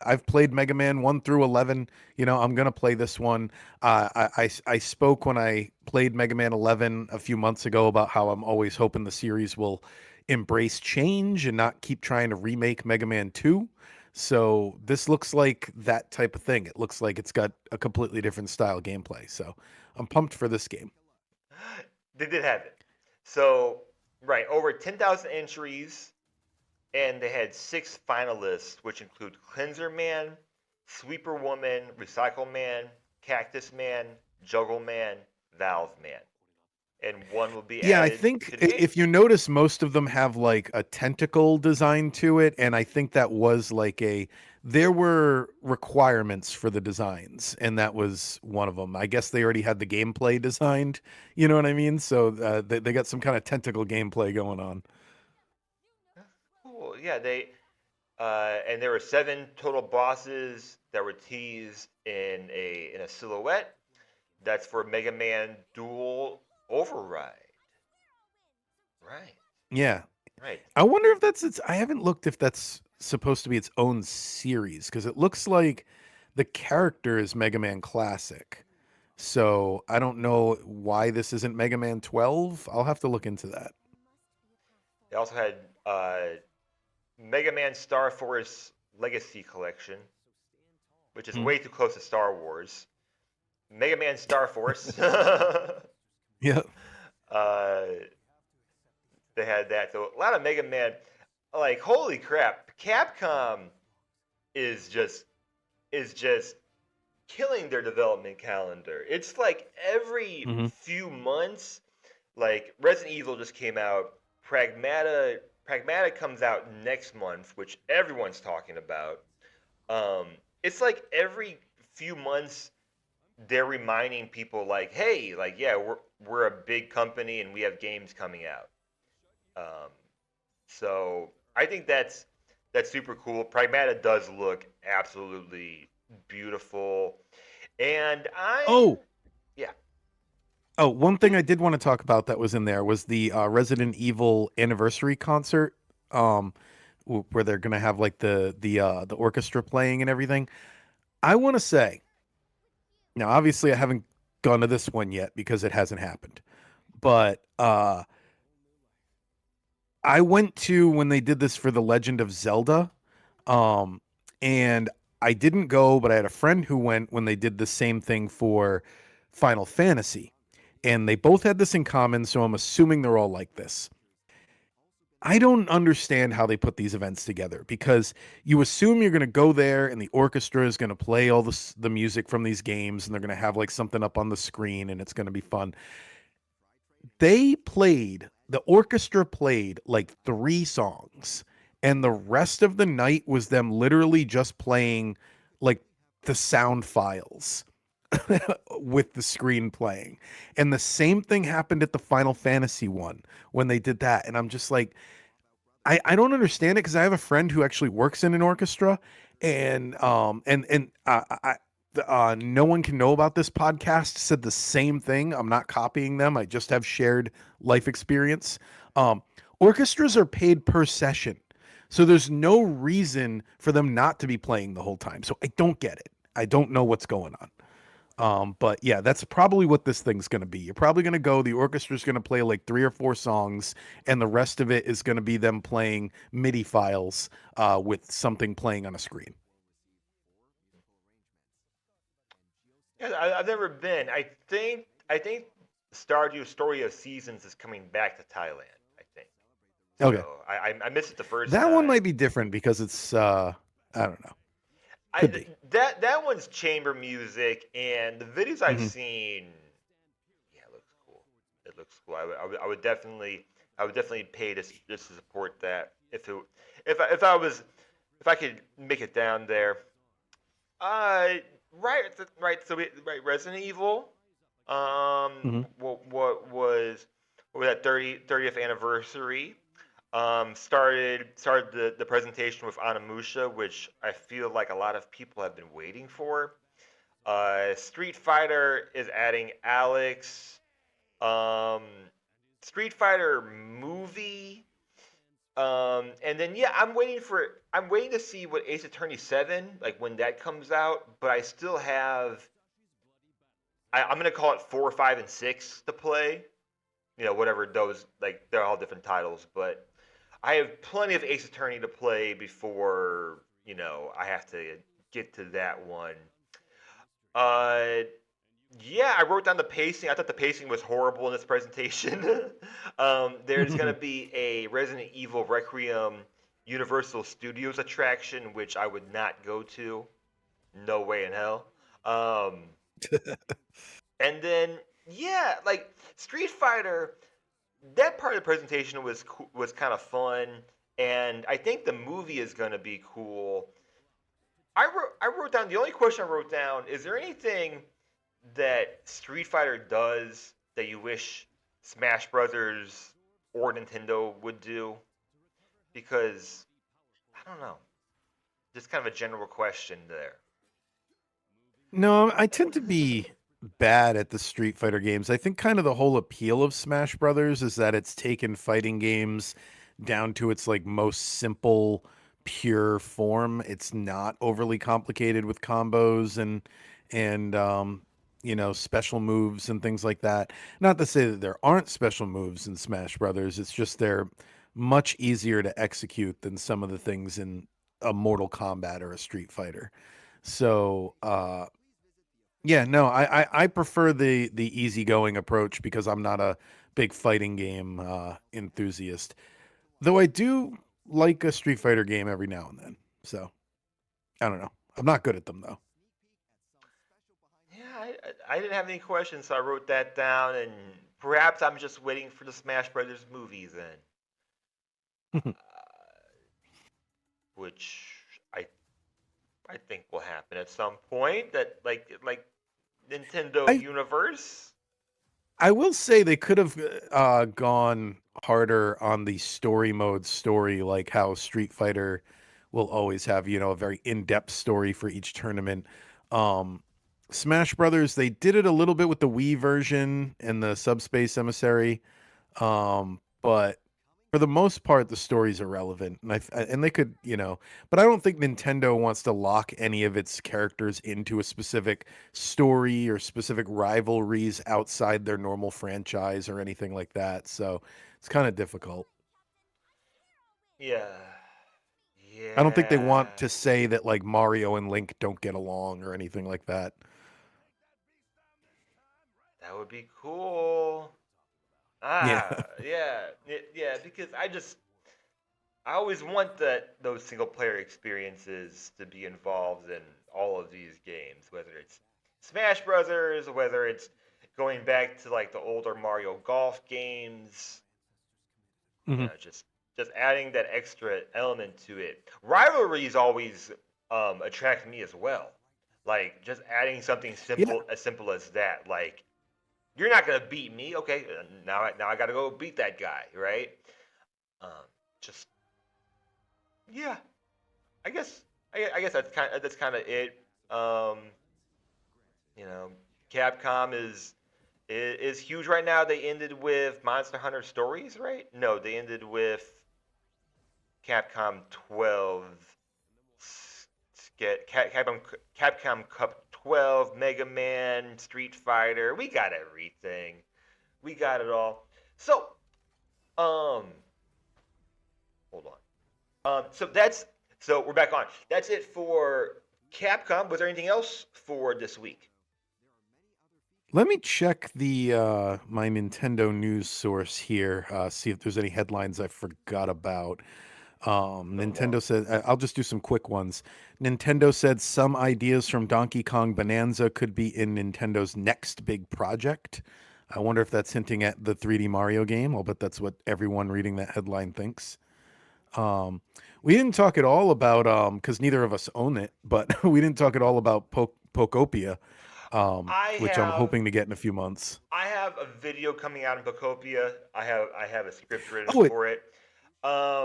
I've played Mega Man 1 through 11. I'm gonna play this one. I spoke when I played Mega Man 11 a few months ago about how I'm always hoping the series will embrace change and not keep trying to remake Mega Man 2. So this looks like that type of thing. It looks like it's got a completely different style gameplay. So I'm pumped for this game. They did have it. So, right, over 10,000 entries, and they had 6 finalists, which include Cleanser Man, Sweeper Woman, Recycle Man, Cactus Man, Juggle Man, Valve Man. And one will be Yeah, I added think to the game. if you notice, most of them have like a tentacle design to it, and I think that was like there were requirements for the designs, and that was one of them. I guess they already had the gameplay designed, you know what I mean? So they got some kind of tentacle gameplay going on. Cool. Yeah, and there were 7 total bosses that were teased in a silhouette. That's for Mega Man Dual Override. Right. Yeah, Right. I wonder if I haven't looked if that's supposed to be its own series because it looks like the character is Mega Man Classic. So I don't know why this isn't Mega Man 12. I'll have to look into that. They also had Mega Man Star Force Legacy Collection, which is Hmm. way too close to Star Wars. Mega Man Star Force. uh, Yeah. they had that. So a lot of Mega Man. Like holy crap, Capcom is just is just killing their development calendar. It's like every Hmm. few months, like Resident Evil just came out. Pragmata comes out next month, which everyone's talking about. Um, it's like every few months they're reminding people like, hey, like yeah, we're a big company and we have games coming out. Um, so I think that's super cool. Pragmata does look absolutely beautiful, and I'm Oh, yeah. one thing I did want to talk about that was in there was the Resident Evil anniversary concert, um, where they're gonna have like the orchestra playing and everything. I want to say now, obviously, I haven't gone to this one yet because it hasn't happened, but I went to when they did this for the Legend of Zelda. Um, and I didn't go, but I had a friend who went when they did the same thing for Final Fantasy. And they both had this in common, so I'm assuming they're all like this. I don't understand how they put these events together because you assume you're going to go there and the orchestra is going to play all the music from these games and they're going to have like something up on the screen and it's going to be fun. The orchestra played like 3 songs, and the rest of the night was them literally just playing like the sound files with the screen playing. And the same thing happened at the Final Fantasy one when they did that. And I'm just like, I don't understand it because I have a friend who actually works in an orchestra, and no one can know about this podcast said the same thing. I'm not copying them. I just have shared life experience. Um, Orchestras are paid per session, so there's no reason for them not to be playing the whole time. So I don't get it. I don't know what's going on. But yeah, that's probably what this thing's going to be. You're probably going to go, the orchestra's going to play like 3 or 4 songs, and the rest of it is going to be them playing MIDI files with something playing on a screen. Yeah, I've never been. I think Stardew Story of Seasons is coming back to Thailand. I think Okay. so. I missed it the first That one time. might be different because it's, I don't know. I Could be. that one's chamber music, and the videos I've Hmm. seen, yeah, it looks cool. It looks cool. I would definitely pay to just to support that. if it if I was if I could make it down there. Uh, right. So right, Resident Evil. Hmm. What was that 30th anniversary? Started the presentation with Onimusha, which I feel like a lot of people have been waiting for. Street Fighter is adding Alex. Um, Street Fighter movie. And then yeah, I'm waiting to see what Ace Attorney 7 like when that comes out. But I still have I'm gonna call it 4, 5, and 6 to play. You know, whatever those like they're all different titles, but I have plenty of Ace Attorney to play before I have to get to that one. Uh, yeah, I wrote down the pacing. I thought the pacing was horrible in this presentation. There's gonna be a Resident Evil Requiem Universal Studios attraction, which I would not go to. No way in hell. Um, and then yeah, like Street Fighter, that part of the presentation was kind of fun, and I think the movie is gonna be cool. I wrote down the only question I wrote down is there anything that Street Fighter does that you wish Smash Brothers or Nintendo would do? Because I don't know, just kind of a general question there. No, I tend to be bad at the Street Fighter games. I think kind of the whole appeal of Smash Brothers is that it's taken fighting games down to its like most simple, pure form. It's not overly complicated with combos and special moves and things like that. Not to say that there aren't special moves in Smash Brothers. It's just they're much easier to execute than some of the things in a Mortal Kombat or a Street Fighter. So, yeah, no, I prefer the easygoing approach because I'm not a big fighting game enthusiast. Though I do like a Street Fighter game every now and then. So I don't know. I'm not good at them though. Yeah, I didn't have any questions, so I wrote that down, and perhaps I'm just waiting for the Smash Brothers movies then, which I I think will happen at some point. That like Nintendo I Universe. I will say they could have gone harder on the story mode story, like how Street Fighter will always have, a very in-depth story for each tournament. Um, Smash Brothers, they did it a little bit with the Wii version and the Subspace Emissary, but for the most part, the story's irrelevant, and they could, but I don't think Nintendo wants to lock any of its characters into a specific story or specific rivalries outside their normal franchise or anything like that. So it's kind of difficult. Yeah, I don't think they yeah, want to say that like Mario and Link don't get along or anything like that. that would be cool. Yeah. Yeah, because I always want those single player experiences to be involved in all of these games, whether it's Smash Brothers, whether it's going back to like the older Mario Golf games. Hmm. Just adding that extra element to it. Rivalries always attract me as well. Like just adding something Yeah. simple as that. Like you're not gonna beat me, okay? Now I gotta go beat that guy, right? Um, just yeah, I guess I guess that's kind of it. Um, you know, Capcom is huge right now. They ended with Monster Hunter Stories, right? No, they ended with Capcom 12. Get Capcom Cup 12, Mega Man, Street Fighter. We got everything. We got it all. So, um, hold on. So we're back on. That's it for Capcom. Was there anything else for this week? Let me check the my Nintendo news source here, see if there's any headlines I forgot about. No Nintendo more. said, I'll just do some quick ones. Nintendo said some ideas from Donkey Kong Bonanza could be in Nintendo's next big project. I wonder if that's hinting at the 3D Mario game. I'll bet that's what everyone reading that headline thinks. Um, we didn't talk at all about because neither of us own it, but we didn't talk at all about Pokopia, I which I'm have hoping to get in a few months. I have a video coming out in Bacopia. I have a script written Oh, for it.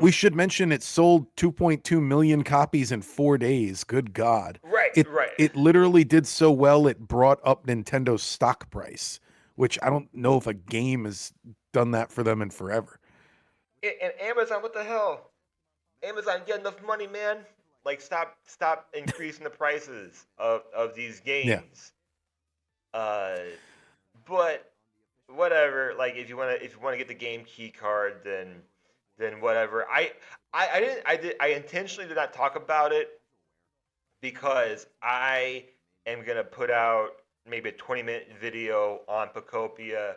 we Um, should mention it sold 2.2 million copies in 4 days. Good God. right, It right. it literally did so well it brought up Nintendo's stock price, which I don't know if a game has done that for them in forever. And Amazon, what the hell? Amazon, get enough money, man. Like, stop increasing the prices of these Yeah. games. Uh, but whatever. Like, if you wanna get the game key card, then whatever. I intentionally did not talk about it because I am gonna put out maybe a 20-minute video on Pacopia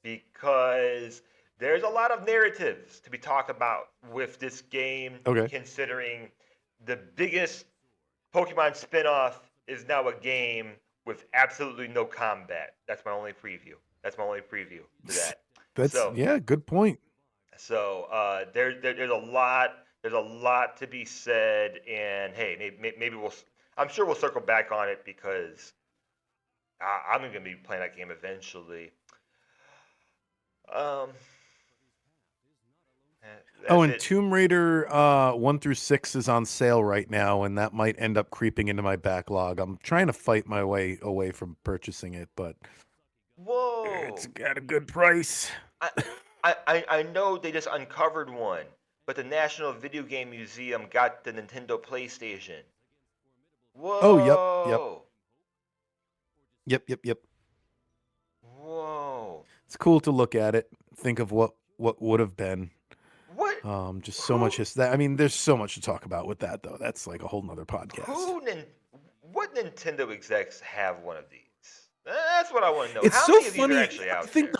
because there's a lot of narratives to be talked about with this game, Okay. considering the biggest Pokemon spinoff is now a game with absolutely no combat. That's my only preview. That's my only preview to that. That's So, yeah, good point. there's a lot to be said, and hey, maybe I'm sure we'll circle back on it because I'm gonna be playing that game eventually. Um, Oh, that's and it. Tomb Raider 1 through 6 is on sale right now, and that might end up creeping into my backlog. I'm trying to fight my way away from purchasing it, but it's Whoa! got a good price. I, I know they just uncovered one, but the National Video Game Museum got the Nintendo PlayStation. Oh, yep. Whoa! Yep. Whoa! It's cool to look at it, think of what would have been. What? Just so much Who? history. I mean, there's so much to talk about with that, though. That's like a whole nother podcast. Who? What Nintendo execs have one of these? That's what I want to know. It's How so many of these are funny. actually out there?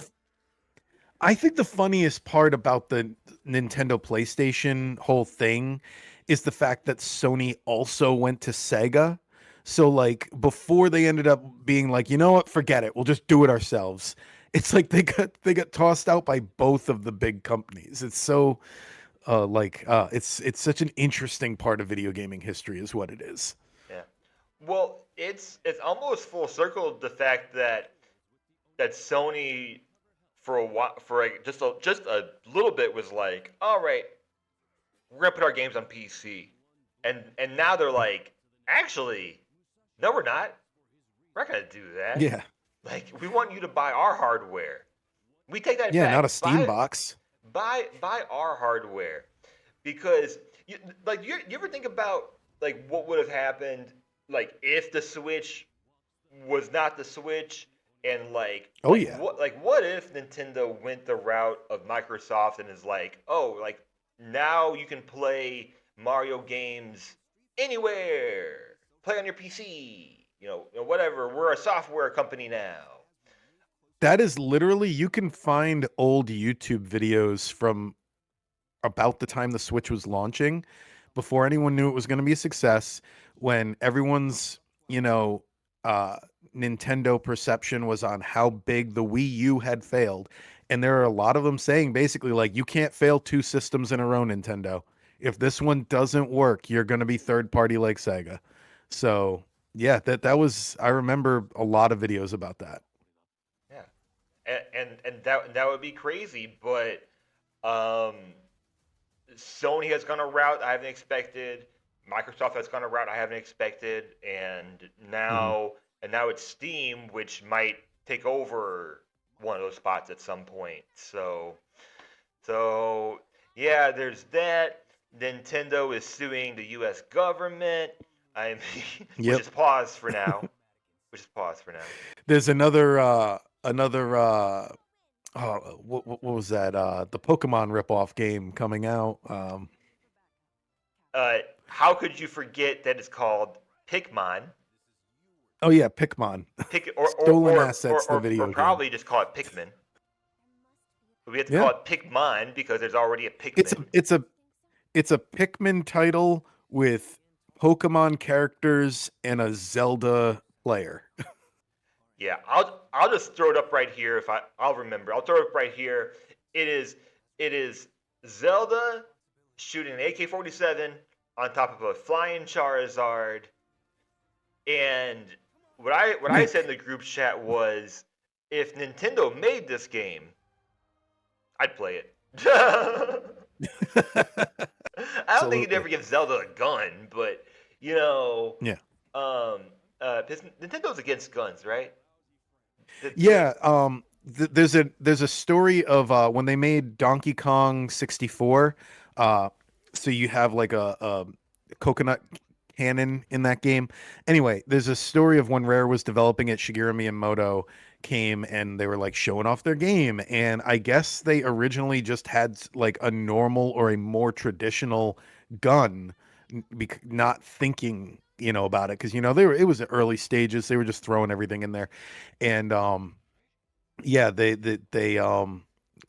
I think the funniest part about the Nintendo PlayStation whole thing is the fact that Sony also went to Sega. So like before they ended up being like, you know what, forget it, we'll just do it ourselves. It's like they got tossed out by both of the big companies. It's so it's such an interesting part of video gaming history is what it is. Yeah. Well, it's almost full circle the fact that Sony for a while, just a little bit was like, all right, we're gonna put our games on PC, and now they're like, actually, no, we're not. We're not gonna do that. Yeah. Like, we want you to buy our hardware. We take that Yeah, not a back. Steam Buy box. buy our hardware because you ever think about like what would have happened like if the Switch was not the Switch and like Oh like yeah. what like what if Nintendo went the route of Microsoft and is like, oh, like now you can play Mario games anywhere, play on your PC, whatever. We're a software company now. That is literally you can find old YouTube videos from about the time the Switch was launching, before anyone knew it was going to be a success, when everyone's, you know, uh, Nintendo perception was on how big the Wii U had failed. And there are a lot of them saying basically, like, you can't fail two systems in a row, Nintendo. If this one doesn't work, you're going to be third party like Sega. So, yeah, that was, I remember a lot of videos about that. Yeah, and that would be crazy, but um, Sony has gone a route I haven't expected. Microsoft has gone a route I haven't expected, and Hmm. now it's Steam, which might take over one of those spots at some point. So yeah, there's that. Nintendo is suing the U.S. government. I mean, which Yep. is pause for now. Which is pause for now. There's another oh, what was that? The Pokemon ripoff game coming out. Uh, how could you forget that it's called Pikmin? Oh yeah, Pikmin. Pick Stolen Assets, the or video game. probably just call it Pikmin. But we have to call Yeah, it Pikmin because there's already a it's a Pikmin. it's a it's a Pikmin title with Pokemon characters and a Zelda player. Yeah, I'll just throw it up right here I'll remember. I'll throw it up right here. It is Zelda shooting an AK-47 on top of a flying Charizard. And what I said in Nick. the group chat was, if Nintendo made this game, I'd play it. I don't think you'd Absolutely. ever give Zelda a gun, but you know, Yeah. um, Nintendo's against guns, right? They Yeah, there's a story of when they made Donkey Kong 64. Uh, so you have like a coconut cannon in that game. Anyway, there's a story of when Rare was developing it, Shigeru Miyamoto came and they were like showing off their game, and I guess they originally just had like a normal or a more traditional gun, not thinking, about it, because it was the early stages. They were just throwing everything in there. And yeah, they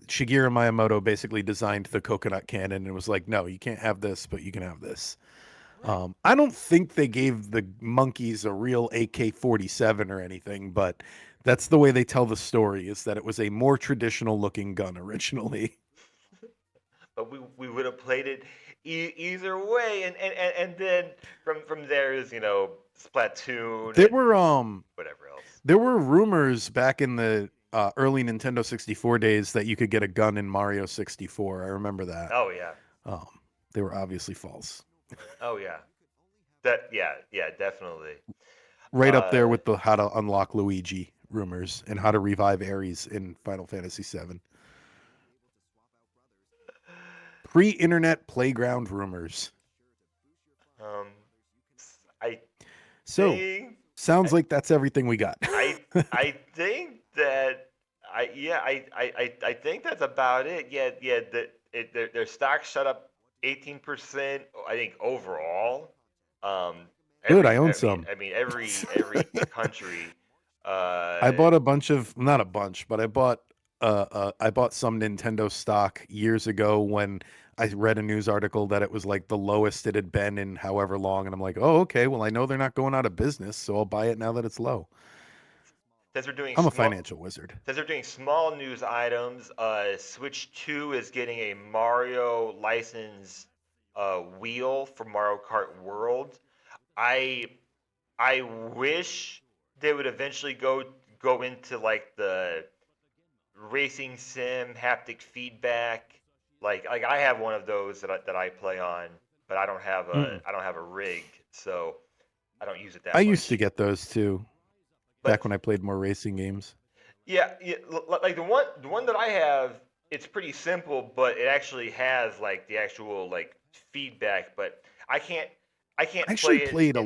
Shigeru Miyamoto basically designed the coconut cannon and was like, no, you can't have this, but you can have this. right. I don't think they gave the monkeys a real AK-47 or anything, but that's the way they tell the story, is that it was a more traditional looking gun originally. But we would have played it either way, and then from there is Splatoon There and were whatever else. there were rumors back in the early Nintendo 64 days that you could get a gun in Mario 64. I remember that. Oh yeah, Um, they were obviously false. oh yeah, that yeah definitely. Right up there Uh, with the how to unlock Luigi rumors and how to revive Ares in Final Fantasy VII. Pre-internet playground rumors. um, I So, think sounds I like that's everything we got. I I think that I think that's about it. Yeah, yeah. Their stock shut up 18%. I think overall. Um, Good, I every own I mean some. I mean every country. I Uh, bought a bunch of, not a bunch, but I bought some Nintendo stock years ago when I read a news article that it was like the lowest it had been in however long, and I'm like, oh, okay, well, I know they're not going out of business, so I'll buy it now that it's low. since we're doing I'm a small financial wizard. since we're doing small news items, Switch 2 is getting a Mario license wheel for Mario Kart World. I I wish they would eventually go into like the racing sim haptic feedback. Like I have one of those that I play on, but Mm. I don't have a rig, so I don't use it I that used to much. get those too, But back when I played more racing games. yeah, yeah, like the one that I have, it's pretty simple, but it actually has like the actual like feedback, but I can't I I can't actually play it played a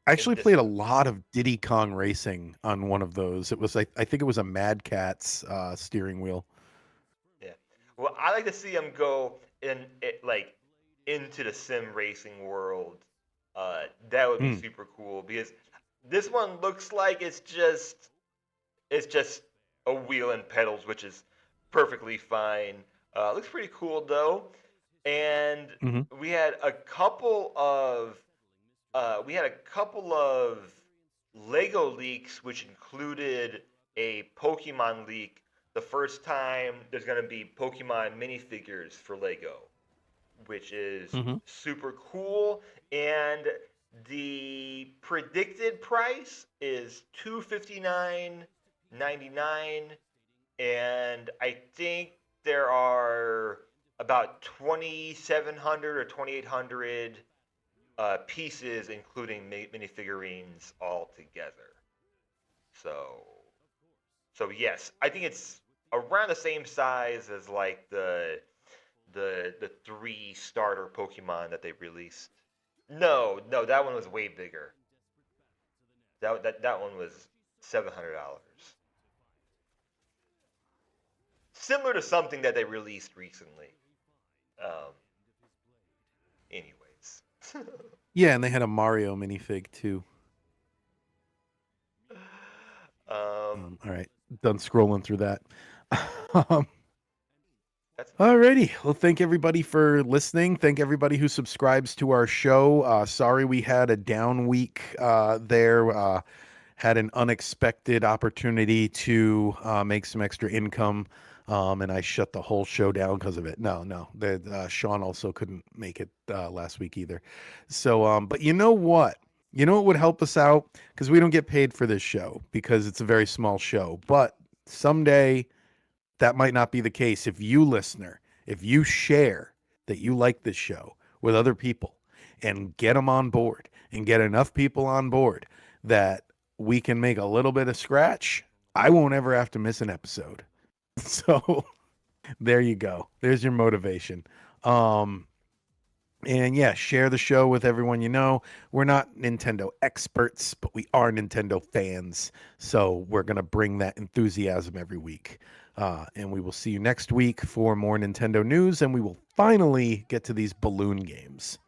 I in actually this played a one. lot of Diddy Kong Racing on one of those. It was I think it was a Mad Catz steering wheel. Yeah. Well, I like to see them go in it like into the sim racing world. That would be Mm. super cool because this one looks like it's just a wheel and pedals, which is perfectly fine. Looks pretty cool though. And Hmm. we had a couple of Lego leaks, which included a Pokemon leak. The first time there's going to be Pokemon minifigures for Lego, which is Hmm. super cool. And the predicted price is $259.99, and I think there are about 2,700 or 2,800 pieces, including minifigurines all together. So, so yes, I think it's around the same size as like the three starter Pokemon that they released. No, no, that one was way bigger. That one was $700. Similar to something that they released recently. Um, anyways, Yeah, and they had a Mario minifig too. um, All right, done scrolling through that. um, that's Alrighty. Well, thank everybody for listening. Thank everybody who subscribes to our show. Sorry we had a down week there. Had an unexpected opportunity to make some extra income And I shut the whole show down because of it. No, no, Sean also couldn't make it last week either. So, but you know what? You know what would help us out? Because we don't get paid for this show because it's a very small show. But someday that might not be the case. If you, listener, if you share that you like this show with other people and get them on board and get enough people on board that we can make a little bit of scratch, I won't ever have to miss an episode. So there you go. There's your motivation. Um, and yeah, share the show with everyone you know. We're not Nintendo experts, but we are Nintendo fans. So we're going to bring that enthusiasm every week. And we will see you next week for more Nintendo news. And we will finally get to these balloon games.